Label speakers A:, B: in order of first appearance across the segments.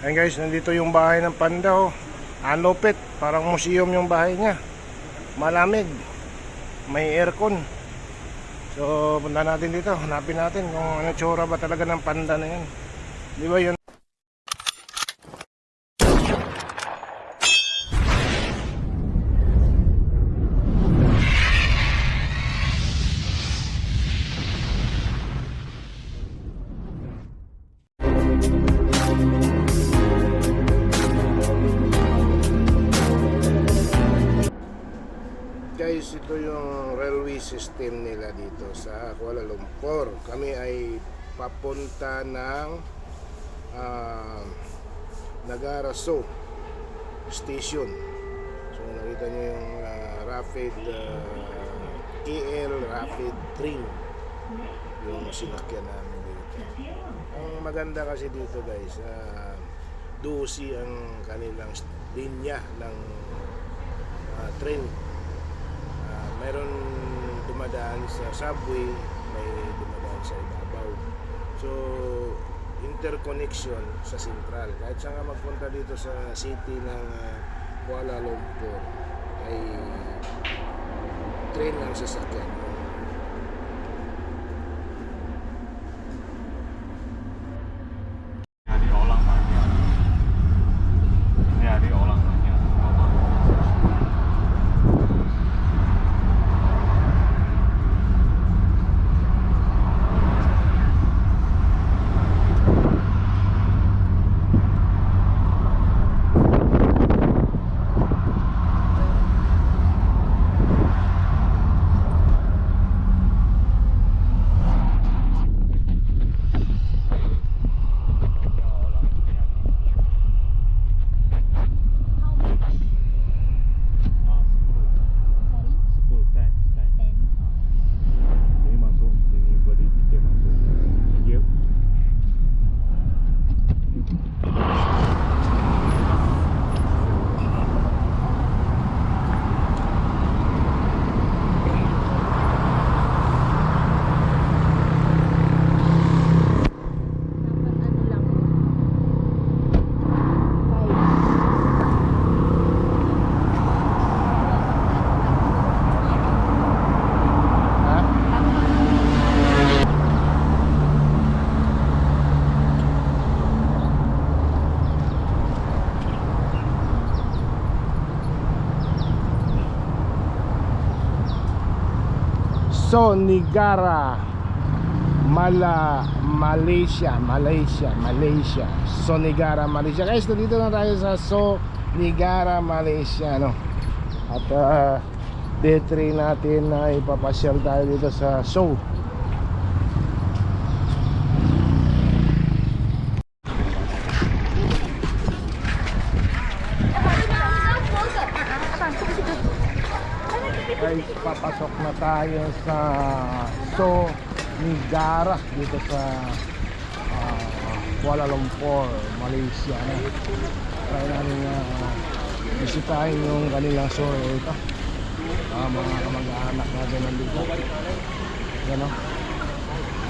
A: Ayan guys, nandito yung bahay ng panda oh. Ang lupit, parang museum yung bahay niya. Malamig, may aircon. So punta natin dito, hanapin natin kung ano tsura ba talaga ng panda na yan. Di ba yun? Guys, ito yung railway system nila dito sa Kuala Lumpur. Kami ay papunta ng Nagaraso Station. So nakita nyo yung Rapid KL Rapid Train yung sinakyan namin dito. Ang maganda kasi dito guys, 12 ang kanilang linya ng train. Mayroon dumadaan sa subway, may dumadaan sa ibabaw. So, interconnection sa sentral. Kahit saan ka magpunta dito sa city ng Kuala Lumpur, ay train ang sasakyan. Sonigara, Malaysia. Sonigara, Malaysia. Guys, dito na tayo sa Sonigara, Malaysia, no? At day 3 natin na ipapasyal tayo dito sa show. Guys, papasok na tayo sa Sonigara dito sa Kuala Lumpur, Malaysia, no? Try namin bisitahin yung kanilang show ito. Mga kamag-anak natin nandito. Yan, no?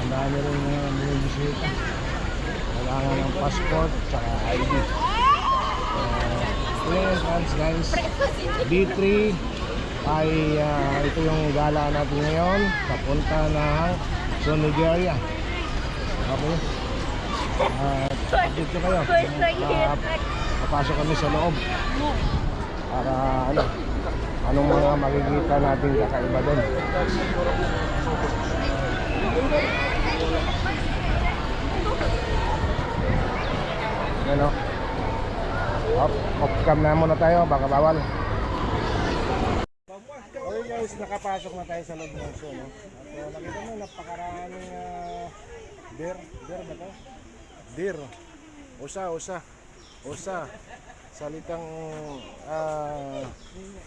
A: Ang dami rin mga bisita. Kailangan ng passport tsaka ID. Guys, D3 ay ito yung gala natin ngayon, papunta ng Sonigara. Okay, dito kayo, papasok kami sa loob para anong mga makikita natin kakaiba doon. Ano, off cam na muna tayo, baka bawal. Okay guys, nakapasok na tayo sa loob ng show, no? At nakita mo, napakaraming deer ba ito? Deer. Osa. Salitang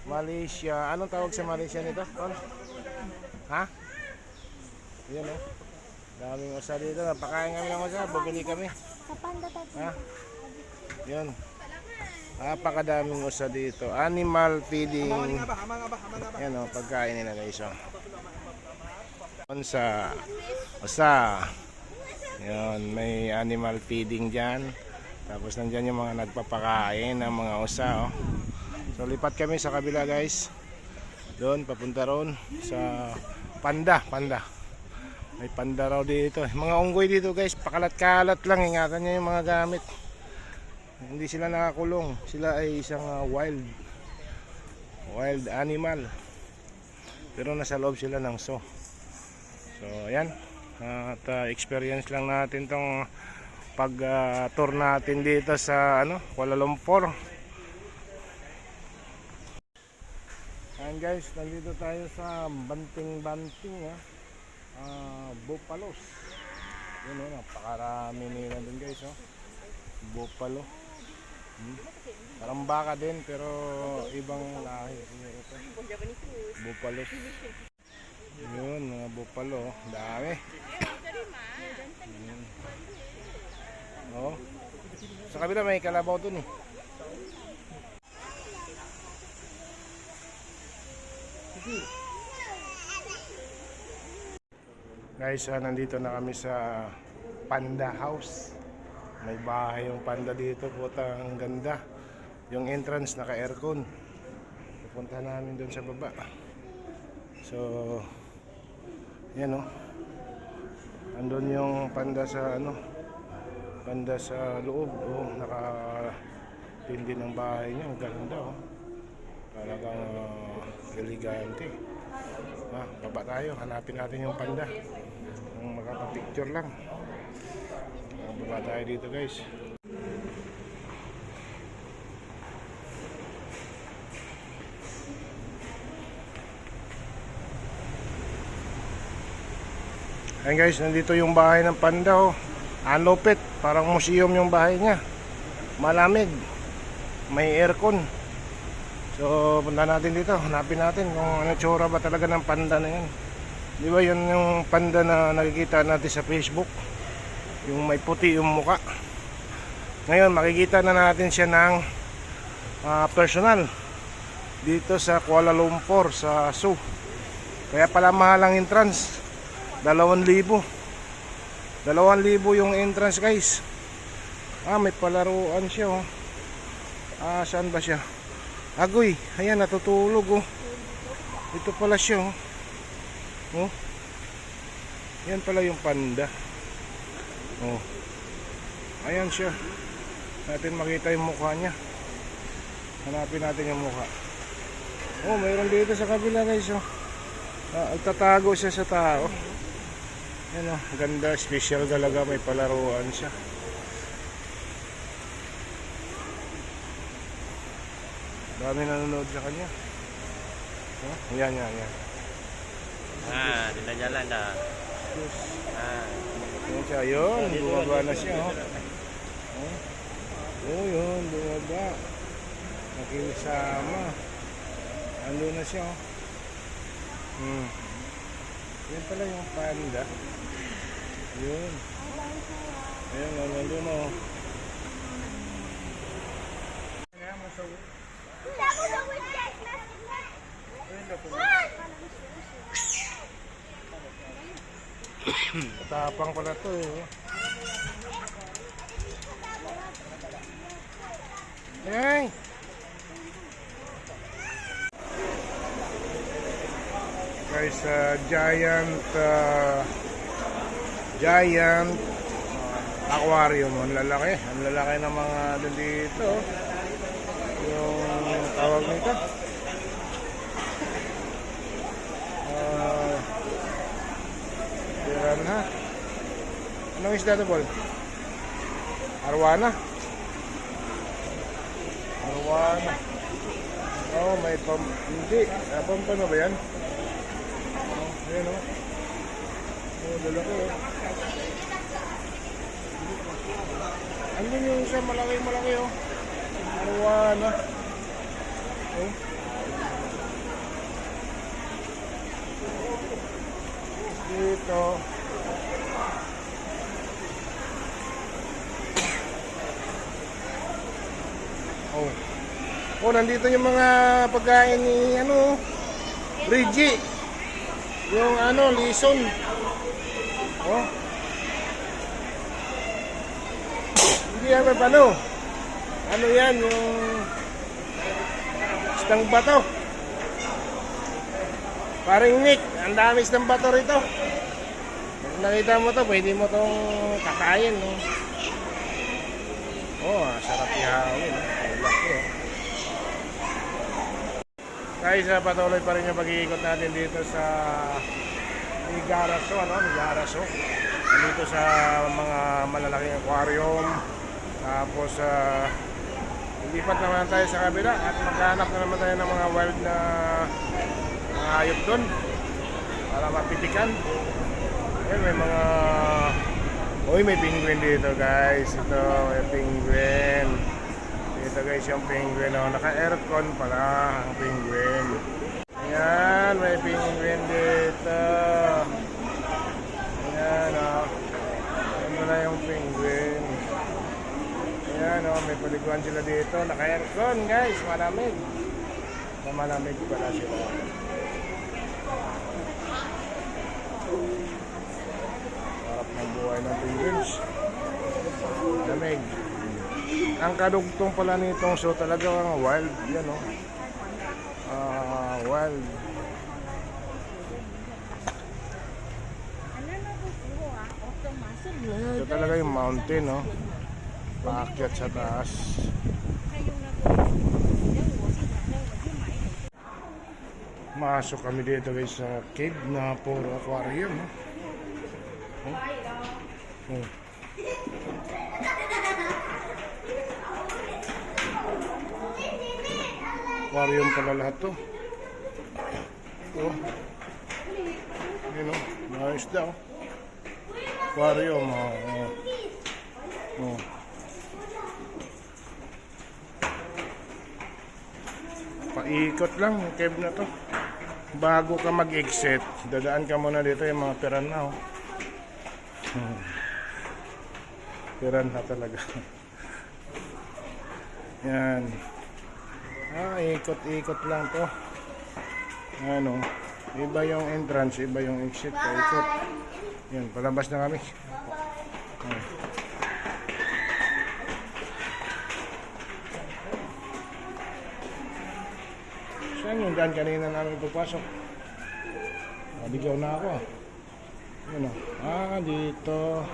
A: Malaysia. Anong tawag sa Malaysia nito? Ha? Yan, no? Daming osa dito. Napakain kami ng osa. Bumili kami. Ha? Yan. Napakadaming osa dito. Animal feeding. Yan o, pagkain nila guys. Osa. Yan, may animal feeding dyan. Tapos nandyan yung mga nagpapakain ng mga usa, oh. So lipat kami sa kabila, guys. Doon, papunta roon sa panda. May panda raw dito. Mga unggoy dito, guys, pakalat-kalat lang. Ingatan nyo yung mga gamit. Hindi sila nakakulong. Sila ay isang wild animal. Pero nasa loob sila ng zoo. So ayan. At experience lang natin tong pag-tour natin dito sa Kuala Lumpur. Ayan, guys, nandito tayo sa Banting-Banting, Bupalos. Yun, napakarami nila dun, guys, Bupalo. Parang baka din pero ibang lahi ito. Bupalos. Yun, mga bupalo, dami. Oh. Sa kabila may kalabaw dun, eh. Guys, nandito na kami sa Panda House. May bahay yung panda dito, puta, ang ganda. Yung entrance naka-aircon. Pupunta namin doon sa baba. So, yan, andun yung panda sa panda sa loob. Naka-tindi ng bahay niya, ang ganda, talagang elegante. Baba tayo, hanapin natin yung panda. Makapapicture lang. Baba tayo dito, guys. Ayan, guys, nandito yung bahay ng panda, Ang lupit, parang museum yung bahay niya. Malamig, may aircon. So punta natin dito, hanapin natin kung ano tsura ba talaga ng panda na yan. Di ba yun yung panda na nakikita natin sa Facebook, yung may puti yung muka. Ngayon makikita na natin siya ng personal dito sa Kuala Lumpur sa zoo. Kaya pala mahal ang entrance, 2,000 yung entrance, guys. May palaruan siya, saan ba siya? Agoy, ayan, natutulog, Ito pala siya, Yan pala yung panda. Ayan siya. Natin makita yung mukha niya. Hanapin natin yung mukha. Mayroon dito sa kabila, guys, Agtatago siya sa tao. Yan, ganda, special talaga, may palaruan siya. Dami nanonood sa kanya. Yan.
B: Dinadala na.
A: Yan siya, yun. Bumaba na siya, yun, bumaba. Nakilisama. Ando na siya, Yan pala yung panda. Yun. Ayan, nandun na, Tapang pala to, Hey! Guys, giant aquarium. Ang lalaki ng mga dito. Yung tawag nito, piranha. Anong isda ito, Paul? Arwana. May hindi. Pampano ba yan? Ayan, lalaki, Andun yung isa malaki, Arwana. Dito. Nandito yung mga pagkain ni Reggie. Yung lison. Hindi yan, may pano. Ano yan, yung isdang bato. Paring Nick, ang dami isdang bato rito. Kung nakita mo to, pwede mo tong kakain, no? Oh, sarap ihawin. Ang laki, oh. Guys, patuloy pa rin yung pag-iikot natin dito sa Nigaraso, ano? Nigaraso. Dito sa mga malalaking aquarium. Tapos, lipat naman tayo sa kabila at maghanap na naman tayo ng mga wild na hayop doon para mapitikan. Ayan, may mga... Uy, may penguin dito, guys. Ito, may penguin. Ito, guys, yung penguin. Oh. Naka-aircon pala ang penguin. Ayan, may penguin dito. Ayan, oh. Ayan na yung penguin. Ayan, oh. May paliguan sila dito. Naka-aircon, guys. Malamig. Malamig pala sila. Sarap ng buhay ng penguins. Malamig. Ang kadugtong pala nitong show talaga ang wild. Yan, oh. Wild. Ito talaga yung mountain, no? Paakyat sa taas. Masok kami dito, guys, sa cave na puro aquarium, no? Oh. Aquarium pala lahat to. Oh. Yun, oh. Nice daw. Aquarium, oh. Paikot lang yung cave na to. Bago ka mag-exit, dadaan ka muna dito yung mga piranha, oh. Piranha talaga. Yan. Ikot-ikot lang to. Ano, iba yung entrance, iba yung exit. Ikot. Yan, palabas na kami. Saan yung daan kanina namin pagpasok? Naligaw na ako. Yan, oh. Dito.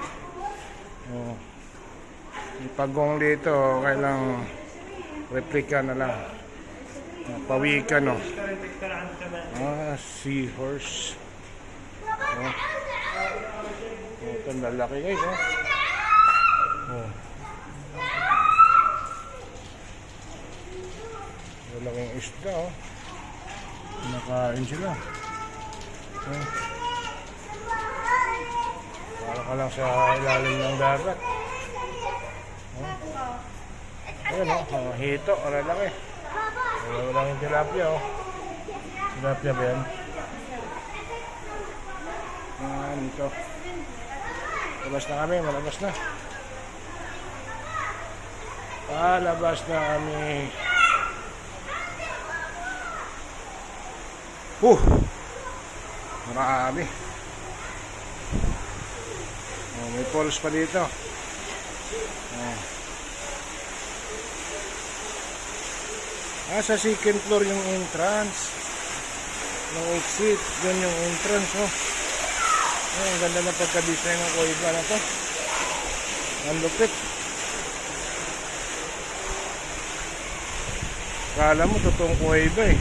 A: Oh. Yung pagong dito, kailang replika na lang. Pawikan, no? Seahorse. Oh. Ito, lalaki, guys, oh. Oh. Lalaking isda, oh. Nakain sila. Oh. Para ka lang sa ilalim ng dagat. Oh. Ayan, oh. Hito, lalaki. Wala yung tilapia, oh. Tilapia ba yan? Ayan, ito. Labas na kami, malabas na. Palabas na kami. Marami. Oh, may falls pa dito. Oh. Sa second floor yung entrance ng exit. Doon yung entrance, oh. Ang ganda na pagka-design ng kuiba na to. Ang lupit. Kala mo totoong kuiba, eh.